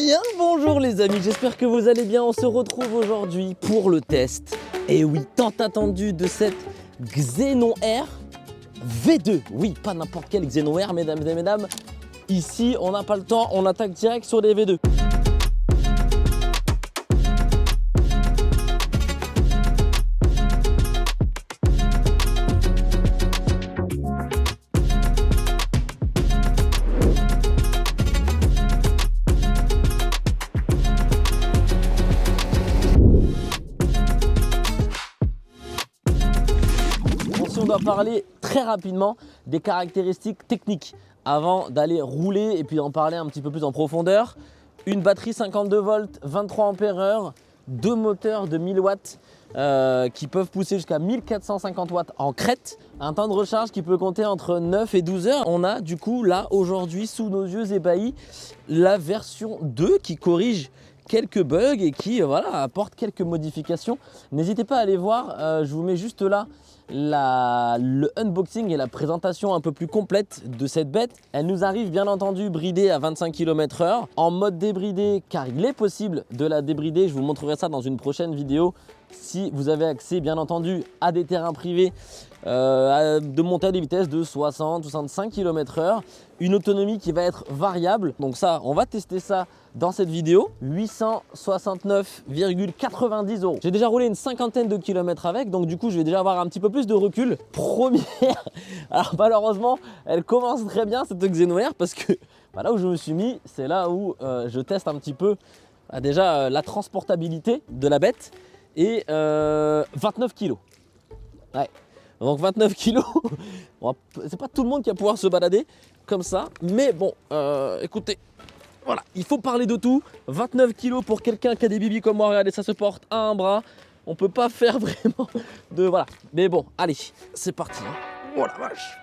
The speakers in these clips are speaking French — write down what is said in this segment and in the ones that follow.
Bien bonjour les amis, j'espère que vous allez bien. On se retrouve aujourd'hui pour le test, et oui, tant attendu, de cette Xenon R V2. Oui, pas n'importe quel Xenon R, mesdames et mesdames. Ici, on n'a pas le temps, on attaque direct sur les V2. On doit parler très rapidement des caractéristiques techniques avant d'aller rouler et puis d'en parler un petit peu plus en profondeur. Une batterie 52 volts, 23 ampères-heure, deux moteurs de 1000 watts qui peuvent pousser jusqu'à 1450 watts en crête, un temps de recharge qui peut compter entre 9 et 12 heures. On a du coup là aujourd'hui sous nos yeux ébahis la version 2 qui corrige quelques bugs et qui apporte quelques modifications. N'hésitez pas à aller voir, je vous mets juste là le unboxing et la présentation un peu plus complète de cette bête. Elle nous arrive bien entendu bridée à 25 km/h en mode débridé, car il est possible de la débrider. Je vous montrerai ça dans une prochaine vidéo. Si vous avez accès bien entendu à des terrains privés, de monter à des vitesses de 60-65 km/h, une autonomie qui va être variable. Donc ça, on va tester ça dans cette vidéo. 869,90 €. J'ai déjà roulé une cinquantaine de kilomètres avec, donc du coup je vais déjà avoir un petit peu plus de recul. Première, alors malheureusement elle commence très bien cette Xenon R, parce que là où je me suis mis, c'est là où je teste un petit peu déjà la transportabilité de la bête. Et 29 kg. Ouais. Donc 29 kg, c'est pas tout le monde qui va pouvoir se balader comme ça. Mais bon, écoutez, voilà, il faut parler de tout. 29 kg pour quelqu'un qui a des bibis comme moi, regardez, ça se porte à un bras. On peut pas faire vraiment de... Voilà. Mais bon, allez, c'est parti. Hein. Oh la vache.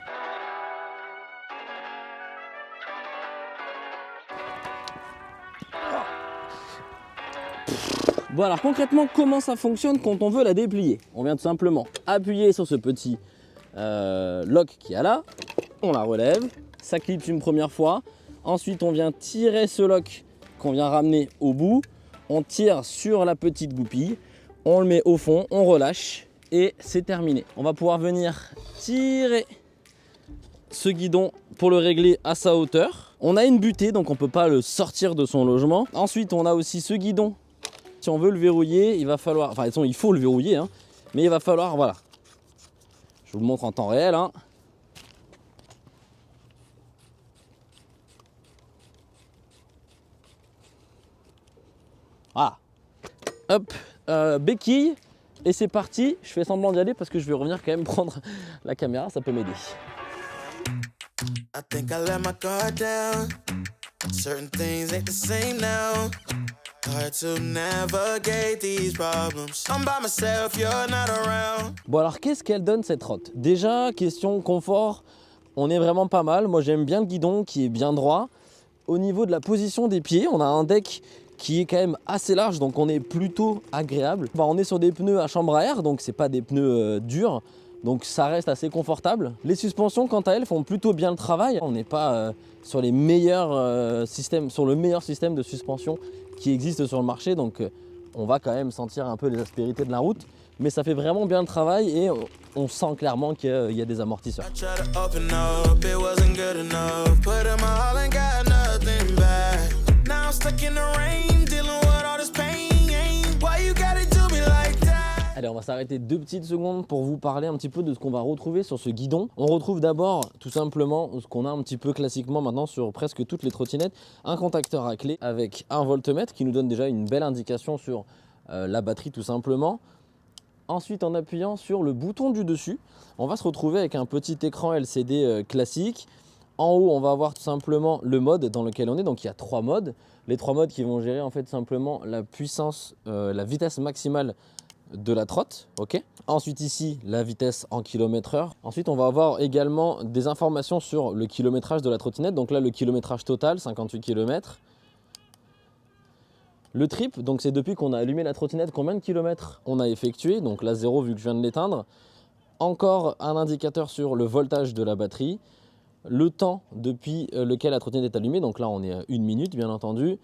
Bon, alors concrètement, comment ça fonctionne quand on veut la déplier? On vient tout simplement appuyer sur ce petit lock qui est là, on la relève, ça clipse une première fois, ensuite on vient tirer ce lock qu'on vient ramener au bout, on tire sur la petite goupille, on le met au fond, on relâche et c'est terminé. On va pouvoir venir tirer ce guidon pour le régler à sa hauteur. On a une butée, donc on ne peut pas le sortir de son logement. Ensuite, on a aussi ce guidon. Si on veut le verrouiller, il va falloir, enfin il faut le verrouiller, hein, mais il va falloir, voilà. Je vous le montre en temps réel. Hein. Voilà. Hop, béquille, et c'est parti. Je fais semblant d'y aller parce que je vais revenir quand même prendre la caméra, ça peut m'aider. I think I let my guard down. Certain things ain't the same now. Bon alors qu'est-ce qu'elle donne cette rotte? Déjà, question confort, on est vraiment pas mal. Moi j'aime bien le guidon qui est bien droit. Au niveau de la position des pieds, on a un deck qui est quand même assez large, donc on est plutôt agréable. On est sur des pneus à chambre à air, donc c'est pas des pneus durs, donc ça reste assez confortable. Les suspensions quant à elles font plutôt bien le travail. On n'est pas sur les meilleurs systèmes, sur le meilleur système de suspension qui existe sur le marché, donc on va quand même sentir un peu les aspérités de la route, mais ça fait vraiment bien le travail et on sent clairement qu'il y a des amortisseurs. Allez, on va s'arrêter 2 petites secondes pour vous parler un petit peu de ce qu'on va retrouver sur ce guidon. On retrouve d'abord tout simplement ce qu'on a un petit peu classiquement maintenant sur presque toutes les trottinettes, un contacteur à clé avec un voltmètre qui nous donne déjà une belle indication sur la batterie tout simplement. Ensuite, en appuyant sur le bouton du dessus, on va se retrouver avec un petit écran LCD classique. En haut, on va avoir tout simplement le mode dans lequel on est. Donc il y a 3 modes. Les 3 modes qui vont gérer en fait simplement la puissance, la vitesse maximale de la trotte, ok. Ensuite ici, la vitesse en km/h. Ensuite, on va avoir également des informations sur le kilométrage de la trottinette. Donc là, le kilométrage total, 58 km. Le trip, donc c'est depuis qu'on a allumé la trottinette, combien de kilomètres on a effectué. Donc là, 0 vu que je viens de l'éteindre. Encore un indicateur sur le voltage de la batterie. Le temps depuis lequel la trottinette est allumée. Donc là, on est à 1 minute, bien entendu.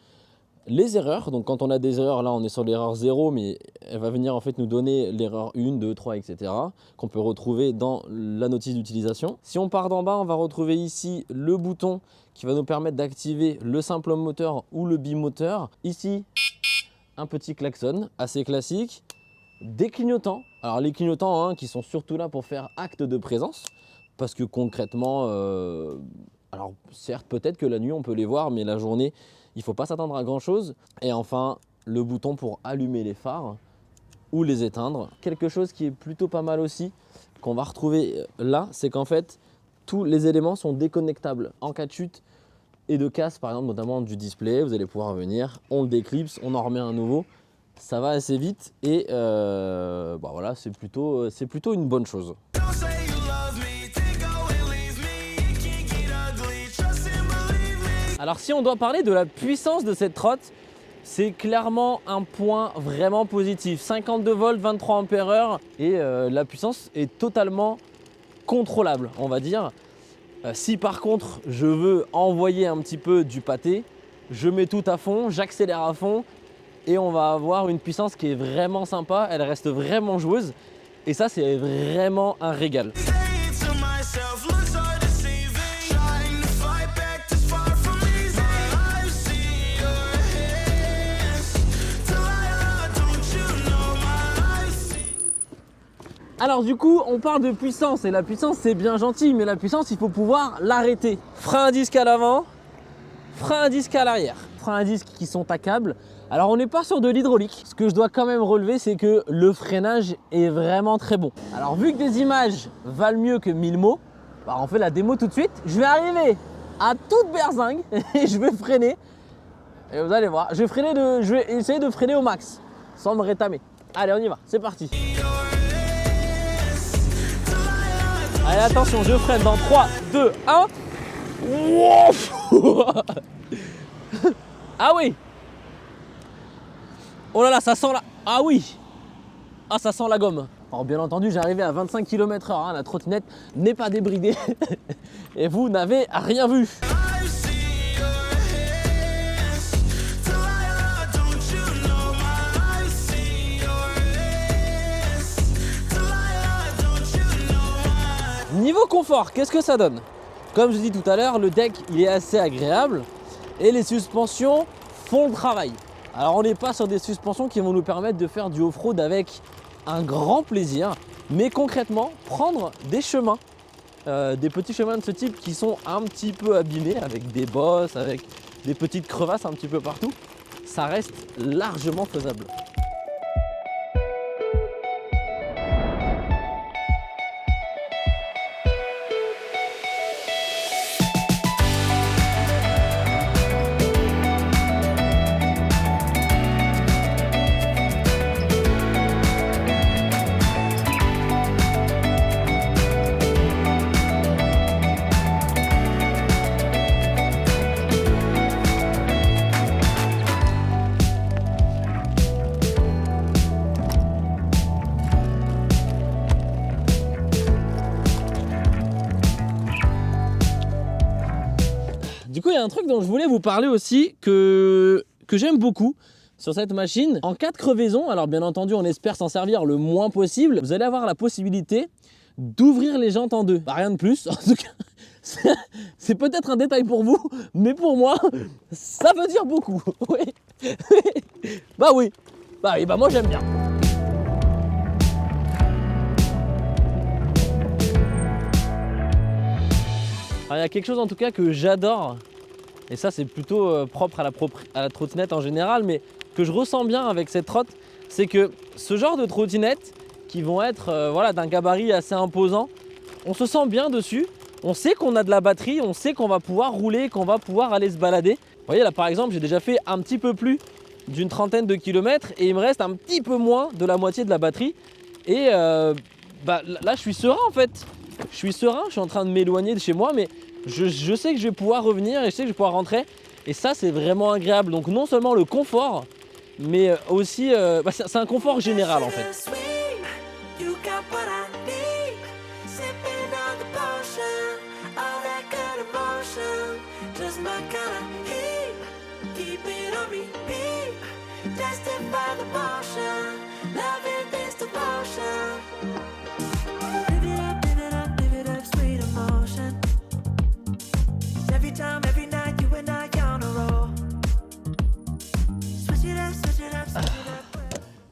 les erreurs. Donc quand on a des erreurs, là on est sur l'erreur 0, mais elle va venir en fait nous donner l'erreur 1, 2, 3, etc. qu'on peut retrouver dans la notice d'utilisation. Si on part d'en bas, on va retrouver ici le bouton qui va nous permettre d'activer le simple moteur ou le bimoteur. Ici, un petit klaxon assez classique. Des clignotants. Alors les clignotants hein, qui sont surtout là pour faire acte de présence. Parce que concrètement, alors certes peut-être que la nuit on peut les voir, mais la journée il ne faut pas s'attendre à grand chose. Et enfin le bouton pour allumer les phares ou les éteindre. Quelque chose qui est plutôt pas mal aussi, qu'on va retrouver là, c'est qu'en fait tous les éléments sont déconnectables. En cas de chute et de casse par exemple, notamment du display, vous allez pouvoir venir, on le déclipse, on en remet un nouveau. Ça va assez vite et bah voilà, c'est plutôt une bonne chose. Alors si on doit parler de la puissance de cette trotte, c'est clairement un point vraiment positif. 52 volts, 23 ampères heure et la puissance est totalement contrôlable, on va dire. Si par contre je veux envoyer un petit peu du pâté, je mets tout à fond, j'accélère à fond et on va avoir une puissance qui est vraiment sympa, elle reste vraiment joueuse et ça c'est vraiment un régal. Alors du coup, on parle de puissance et la puissance c'est bien gentil, mais la puissance il faut pouvoir l'arrêter. Frein à disque à l'avant, frein à disque à l'arrière. Frein à disque qui sont à câble. Alors on n'est pas sur de l'hydraulique. Ce que je dois quand même relever, c'est que le freinage est vraiment très bon. Alors vu que des images valent mieux que 1000 mots, bah on fait la démo tout de suite. Je vais arriver à toute berzingue et je vais freiner. Et vous allez voir, je vais essayer de freiner au max, sans me rétamer. Allez, on y va, c'est parti. Allez, attention, je freine dans 3, 2, 1. Ah oui. Oh là là, ça sent la... Ah oui. Ah, ça sent la gomme. Alors bien entendu, j'arrivais à 25 km/h, hein, la trottinette n'est pas débridée. Et vous n'avez rien vu. Niveau confort, qu'est-ce que ça donne? Comme je dis tout à l'heure, le deck il est assez agréable et les suspensions font le travail. Alors on n'est pas sur des suspensions qui vont nous permettre de faire du off-road avec un grand plaisir, mais concrètement prendre des chemins, des petits chemins de ce type qui sont un petit peu abîmés avec des bosses, avec des petites crevasses un petit peu partout, ça reste largement faisable. Du coup, il y a un truc dont je voulais vous parler aussi que j'aime beaucoup sur cette machine. En cas de crevaison, alors bien entendu, on espère s'en servir le moins possible, vous allez avoir la possibilité d'ouvrir les jantes en deux. Bah, rien de plus, en tout cas, c'est peut-être un détail pour vous, mais pour moi, ça veut dire beaucoup. Oui. Bah oui, bah moi j'aime bien. Alors, il y a quelque chose en tout cas que j'adore, et ça c'est plutôt propre à la trottinette en général, mais que je ressens bien avec cette trotte, c'est que ce genre de trottinettes qui vont être voilà, d'un gabarit assez imposant, on se sent bien dessus, on sait qu'on a de la batterie, on sait qu'on va pouvoir rouler, qu'on va pouvoir aller se balader. Vous voyez là par exemple, j'ai déjà fait un petit peu plus d'une trentaine de kilomètres et il me reste un petit peu moins de la moitié de la batterie. Et là je suis serein en fait. Je suis serein, je suis en train de m'éloigner de chez moi, mais je sais que je vais pouvoir revenir et je sais que je vais pouvoir rentrer. Et ça, c'est vraiment agréable. Donc non seulement le confort, mais aussi, c'est un confort général en fait.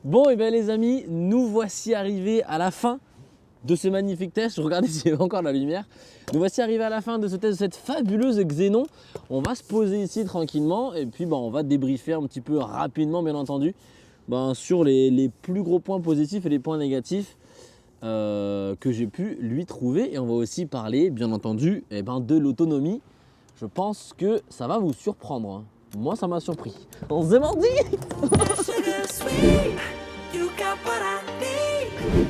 Bon et bien les amis, nous voici arrivés à la fin de ce magnifique test. Je regardais s'il y avait encore de la lumière. Nous voici arrivés à la fin de ce test de cette fabuleuse Xénon. On va se poser ici tranquillement et puis on va débriefer un petit peu rapidement bien entendu sur les plus gros points positifs et les points négatifs que j'ai pu lui trouver. Et on va aussi parler bien entendu de l'autonomie. Je pense que ça va vous surprendre. Moi ça m'a surpris. On se demande.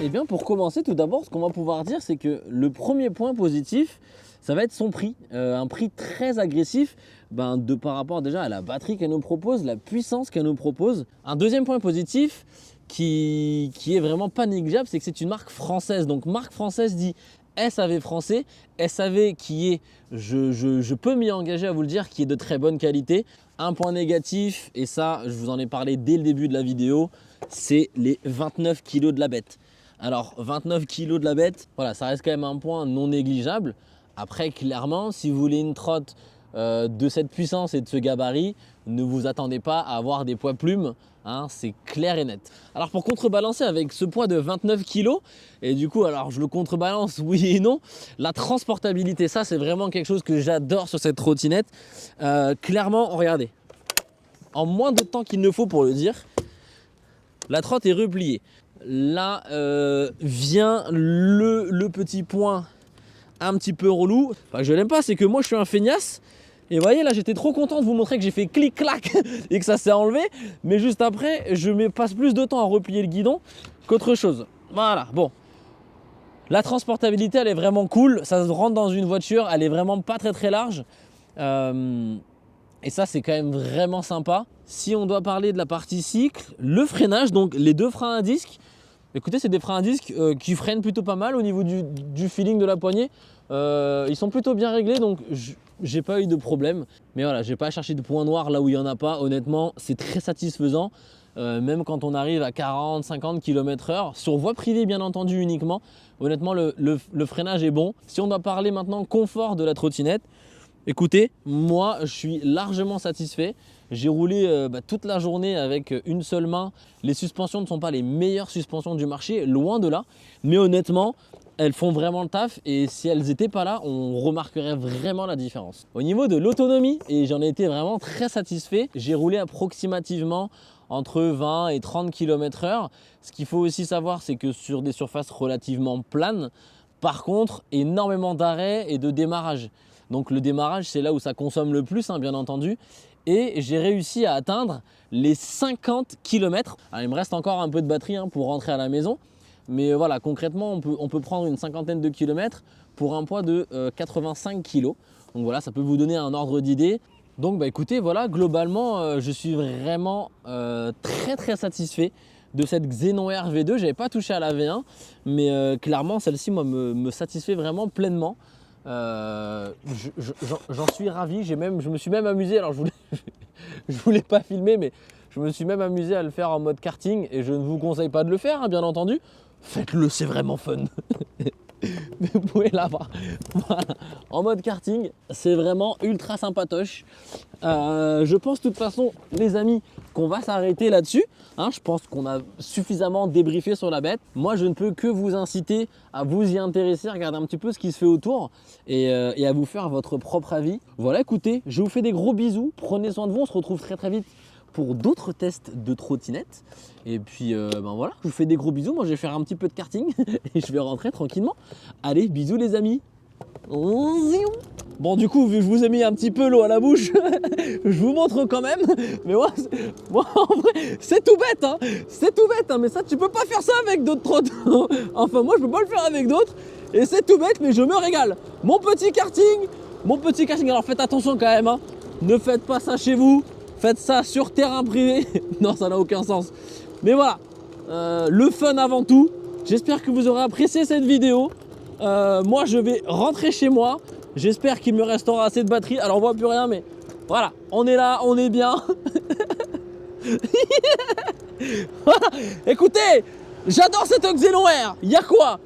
Et bien pour commencer, tout d'abord, ce qu'on va pouvoir dire, c'est que le premier point positif, ça va être son prix. Un prix très agressif par rapport déjà à la batterie qu'elle nous propose, la puissance qu'elle nous propose. Un deuxième point positif qui est vraiment pas négligeable, c'est que c'est une marque française. Donc marque française dit SAV français, SAV qui est, je peux m'y engager à vous le dire, qui est de très bonne qualité. Un point négatif, et ça je vous en ai parlé dès le début de la vidéo, c'est les 29 kg de la bête. Alors 29 kg de la bête, voilà, ça reste quand même un point non négligeable. Après clairement, si vous voulez une trotte de cette puissance et de ce gabarit, ne vous attendez pas à avoir des poids plumes, hein, c'est clair et net. Alors pour contrebalancer avec ce poids de 29 kg, et du coup alors je le contrebalance oui et non, la transportabilité, ça c'est vraiment quelque chose que j'adore sur cette trottinette. Clairement, regardez, en moins de temps qu'il ne faut pour le dire, la trotte est repliée. Là vient le petit point un petit peu relou. Enfin, je l'aime pas, c'est que moi je suis un feignasse. Et vous voyez là, j'étais trop content de vous montrer que j'ai fait clic-clac et que ça s'est enlevé. Mais juste après, passe plus de temps à replier le guidon qu'autre chose. Voilà, bon. La transportabilité, elle est vraiment cool. Ça se rentre dans une voiture, elle est vraiment pas très large. Et ça, c'est quand même vraiment sympa. Si on doit parler de la partie cycle, le freinage, donc les deux freins à disque. Écoutez, c'est des freins à disque qui freinent plutôt pas mal au niveau du feeling de la poignée. Ils sont plutôt bien réglés, donc j'ai pas eu de problème. Mais voilà, j'ai pas cherché de point noir là où il n'y en a pas. Honnêtement, c'est très satisfaisant. Même quand on arrive à 40-50 km/h, sur voie privée bien entendu uniquement. Honnêtement, le freinage est bon. Si on doit parler maintenant confort de la trottinette, écoutez, moi je suis largement satisfait. J'ai roulé toute la journée avec une seule main. Les suspensions ne sont pas les meilleures suspensions du marché, loin de là. Mais honnêtement, elles font vraiment le taf et si elles n'étaient pas là, on remarquerait vraiment la différence. Au niveau de l'autonomie, et j'en ai été vraiment très satisfait, j'ai roulé approximativement entre 20 et 30 km/h. Ce qu'il faut aussi savoir, c'est que sur des surfaces relativement planes, par contre, énormément d'arrêts et de démarrage. Donc le démarrage, c'est là où ça consomme le plus, bien entendu. Et j'ai réussi à atteindre les 50 km. Alors, il me reste encore un peu de batterie pour rentrer à la maison. Mais voilà, concrètement, on peut prendre une cinquantaine de kilomètres pour un poids de 85 kg. Donc voilà, ça peut vous donner un ordre d'idée. Donc écoutez, voilà, globalement, je suis vraiment très satisfait de cette Xénon R V2. Je n'avais pas touché à la V1, mais clairement, celle-ci me satisfait vraiment pleinement. J'en suis ravi, je me suis même amusé, alors je voulais pas filmer, mais je me suis même amusé à le faire en mode karting et je ne vous conseille pas de le faire, bien entendu. Faites-le, c'est vraiment fun. Mais vous pouvez l'avoir. Voilà. En mode karting, c'est vraiment ultra sympatoche. Je pense de toute façon, les amis, qu'on va s'arrêter là-dessus. Je pense qu'on a suffisamment débriefé sur la bête. Moi, je ne peux que vous inciter à vous y intéresser, à regarder un petit peu ce qui se fait autour et à vous faire votre propre avis. Voilà, écoutez, je vous fais des gros bisous. Prenez soin de vous. On se retrouve très vite pour d'autres tests de trottinette. Et puis voilà, je vous fais des gros bisous. Moi, je vais faire un petit peu de karting et je vais rentrer tranquillement. Allez, bisous les amis. Bon, du coup, vu que je vous ai mis un petit peu l'eau à la bouche, je vous montre quand même. Mais moi en vrai, c'est tout bête, c'est tout bête, mais ça, tu peux pas faire ça avec d'autres trottes. Enfin, moi, je peux pas le faire avec d'autres. Et c'est tout bête, mais je me régale. Mon petit karting. Alors, faites attention quand même, Ne faites pas ça chez vous. Faites ça sur terrain privé. Non, ça n'a aucun sens. Mais voilà, le fun avant tout. J'espère que vous aurez apprécié cette vidéo. Moi, je vais rentrer chez moi. J'espère qu'il me restera assez de batterie. Alors, on voit plus rien, mais voilà, on est là, on est bien. Voilà. Écoutez, j'adore cet Xenon Air. Il y a quoi?